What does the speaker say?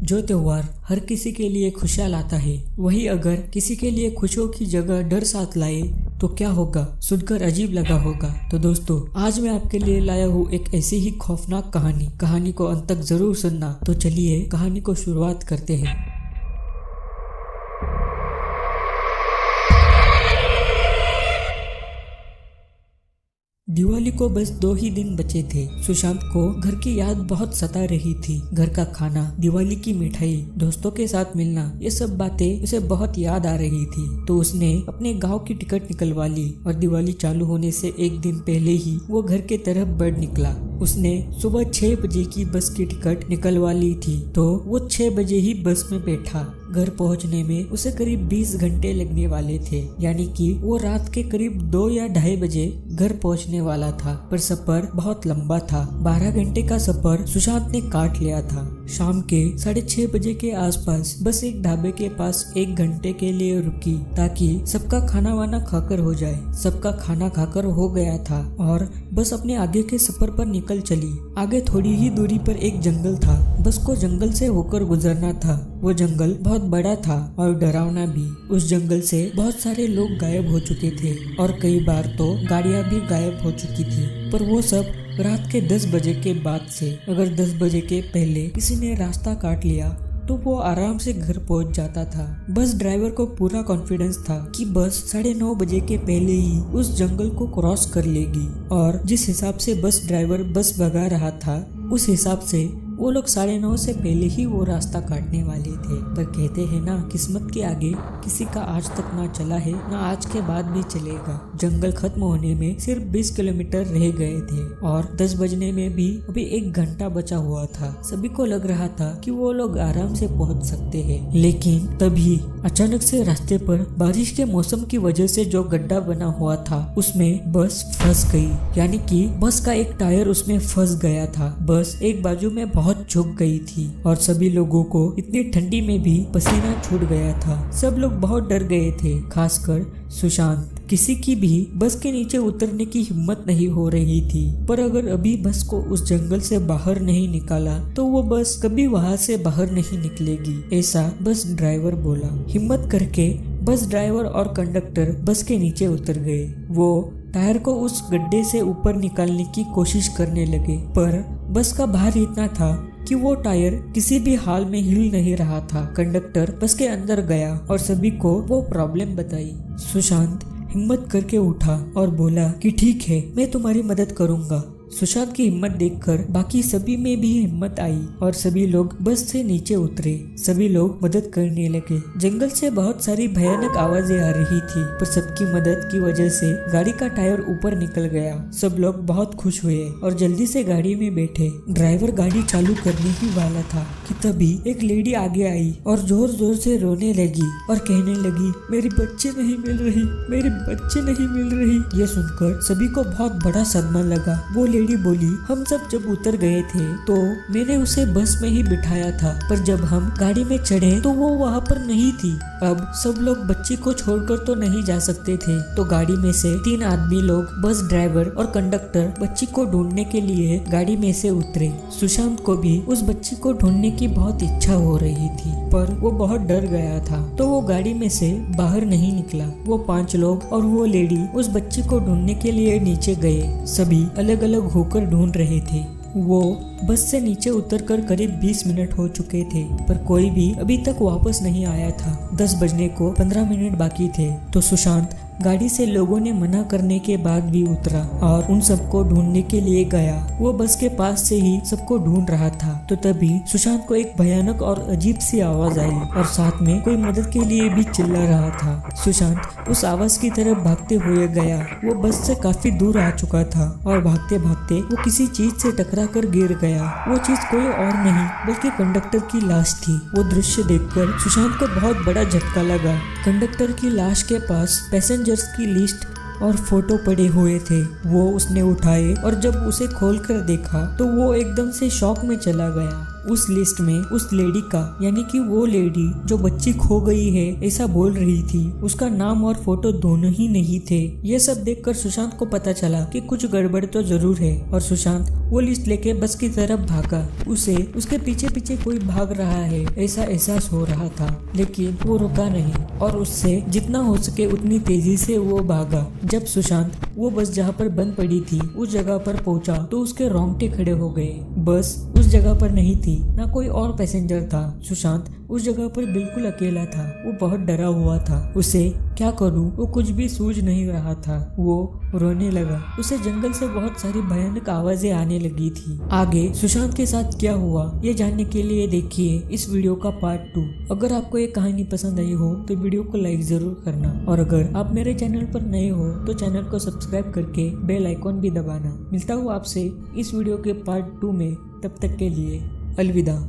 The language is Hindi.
जो त्योहार हर किसी के लिए खुशियाँ लाता है, वही अगर किसी के लिए खुशियों की जगह डर साथ लाए तो क्या होगा। सुनकर अजीब लगा होगा। तो दोस्तों, आज मैं आपके लिए लाया हूँ एक ऐसी ही खौफनाक कहानी को अंत तक जरूर सुनना। तो चलिए कहानी को शुरुआत करते हैं। दिवाली को बस 2 ही दिन बचे थे। सुशांत को घर की याद बहुत सता रही थी। घर का खाना, दिवाली की मिठाई, दोस्तों के साथ मिलना, ये सब बातें उसे बहुत याद आ रही थी। तो उसने अपने गांव की टिकट निकलवा ली और दिवाली चालू होने से 1 दिन पहले ही वो घर के तरफ बढ़ निकला। उसने सुबह 6 बजे की बस की टिकट निकलवा ली थी, तो वो 6 बजे ही बस में बैठा। घर पहुंचने में उसे करीब 20 घंटे लगने वाले थे, यानी कि वो रात के करीब 2 या 2:30 बजे घर पहुंचने वाला था। पर सफर बहुत लंबा था। 12 घंटे का सफर सुशांत ने काट लिया था। शाम के 6:30 बजे के आसपास बस एक ढाबे के पास 1 घंटे के लिए रुकी, ताकि सबका खाना वाना खाकर हो जाए। सबका खाना खाकर हो गया था और बस अपने आगे के सफर पर निकल चली। आगे थोड़ी ही दूरी पर एक जंगल था। बस को जंगल से होकर गुजरना था। वो जंगल बहुत बड़ा था और डरावना भी। उस जंगल से बहुत सारे लोग गायब हो चुके थे और कई बार तो गाड़ियां भी गायब हो चुकी थी। पर वो सब रात के 10 बजे के बाद से। अगर 10 बजे के पहले किसी ने रास्ता काट लिया तो वो आराम से घर पहुंच जाता था। बस ड्राइवर को पूरा कॉन्फिडेंस था कि बस 9:30 बजे के पहले ही उस जंगल को क्रॉस कर लेगी। और जिस हिसाब से बस ड्राइवर बस भगा रहा था, उस हिसाब से वो लोग 9:30 से पहले ही वो रास्ता काटने वाले थे। पर कहते हैं ना, किस्मत के आगे किसी का आज तक ना चला है, ना आज के बाद भी चलेगा। जंगल खत्म होने में सिर्फ 20 किलोमीटर रह गए थे और 10 बजने में भी अभी 1 घंटा बचा हुआ था। सभी को लग रहा था कि वो लोग आराम से पहुंच सकते हैं। लेकिन तभी अचानक से रास्ते पर बारिश के मौसम की वजह से जो गड्ढा बना हुआ था, उसमें बस फंस गई। यानी कि बस का एक टायर उसमें फंस गया था। बस एक बाजू में बहुत झुक गई थी और सभी लोगों को इतनी ठंडी में भी पसीना छूट गया था। सब लोग बहुत डर गए थे, खासकर सुशांत। किसी की भी बस के नीचे उतरने की हिम्मत नहीं हो रही थी। पर अगर अभी बस को उस जंगल से बाहर नहीं निकाला तो वो बस कभी वहां से बाहर नहीं निकलेगी, ऐसा बस ड्राइवर बोला। हिम्मत करके बस ड्राइवर और कंडक्टर बस के नीचे उतर गए। वो टायर को उस गड्ढे से ऊपर निकालने की कोशिश करने लगे, पर बस का भार इतना था कि वो टायर किसी भी हाल में हिल नहीं रहा था। कंडक्टर बस के अंदर गया और सभी को वो प्रॉब्लम बताई। सुशांत हिम्मत करके उठा और बोला कि ठीक है, मैं तुम्हारी मदद करूंगा। सुशांत की हिम्मत देखकर बाकी सभी में भी हिम्मत आई और सभी लोग बस से नीचे उतरे। सभी लोग मदद करने लगे। जंगल से बहुत सारी भयानक आवाजें आ रही थी, पर सबकी मदद की वजह से गाड़ी का टायर ऊपर निकल गया। सब लोग बहुत खुश हुए और जल्दी से गाड़ी में बैठे। ड्राइवर गाड़ी चालू करने ही वाला था कि तभी एक लेडी आगे आई और जोर जोर से रोने लगी और कहने लगी, मेरे बच्चे नहीं मिल रही, मेरे बच्चे नहीं मिल रही। ये सुनकर सभी को बहुत बड़ा सदमा लगा। वो लेडी बोली, हम सब जब उतर गए थे तो मैंने उसे बस में ही बिठाया था, पर जब हम गाड़ी में चढ़े तो वो वहाँ पर नहीं थी। अब सब लोग बच्ची को छोड़कर तो नहीं जा सकते थे, तो गाड़ी में से 3 आदमी लोग, बस ड्राइवर और कंडक्टर, बच्ची को ढूंढने के लिए गाड़ी में से उतरे। सुशांत को भी उस बच्ची को ढूंढने की बहुत इच्छा हो रही थी, पर वो बहुत डर गया था, तो वो गाड़ी में से बाहर नहीं निकला। वो 5 लोग और वो लेडी उस बच्ची को ढूंढने के लिए नीचे गए। सभी अलग अलग होकर ढूंढ रहे थे। वो बस से नीचे उतरकर करीब 20 मिनट हो चुके थे, पर कोई भी अभी तक वापस नहीं आया था। 10 बजने को 15 मिनट बाकी थे, तो सुशांत गाड़ी से लोगों ने मना करने के बाद भी उतरा और उन सबको ढूंढने के लिए गया। वो बस के पास से ही सबको ढूंढ रहा था, तो तभी सुशांत को एक भयानक और अजीब सी आवाज आई और साथ में कोई मदद के लिए भी चिल्ला रहा था। सुशांत उस आवाज की तरफ भागते हुए गया। वो बस से काफी दूर आ चुका था और भागते भागते वो किसी चीज से टकरा कर गिर गया। वो चीज कोई और नहीं बल्कि कंडक्टर की लाश थी। वो दृश्य देखकर सुशांत को बहुत बड़ा झटका लगा। कंडक्टर की लाश के पास पैसेंजर्स की लिस्ट और फोटो पड़े हुए थे। वो उसने उठाए और जब उसे खोलकर देखा तो वो एकदम से शॉक में चला गया। उस लिस्ट में उस लेडी का, यानी कि वो लेडी जो बच्ची खो गई है ऐसा बोल रही थी, उसका नाम और फोटो दोनों ही नहीं थे। ये सब देखकर सुशांत को पता चला कि कुछ गड़बड़ तो जरूर है और सुशांत वो लिस्ट लेके बस की तरफ भागा। उसे उसके पीछे पीछे कोई भाग रहा है ऐसा एहसास हो रहा था, लेकिन वो रुका नहीं और उससे जितना हो सके उतनी तेजी से वो भागा। जब सुशांत वो बस जहाँ पर बंद पड़ी थी उस जगह पर पहुंचा तो उसके रोंगटे खड़े हो गए। बस उस जगह पर नहीं थी, ना कोई और पैसेंजर था। सुशांत उस जगह पर बिल्कुल अकेला था। वो बहुत डरा हुआ था। उसे क्या करूं वो कुछ भी सूझ नहीं रहा था। वो रोने लगा। उसे जंगल से बहुत सारी भयानक आवाजें आने लगी थी। आगे सुशांत के साथ क्या हुआ ये जानने के लिए देखिए इस वीडियो का पार्ट 2। अगर आपको ये कहानी पसंद आई हो तो वीडियो को लाइक जरूर करना, और अगर आप मेरे चैनल पर नए हो तो चैनल को सब्सक्राइब करके बेल आइकॉन भी दबाना। मिलता हूँ आपसे इस वीडियो के पार्ट 2 में, तब तक के लिए अलविदा।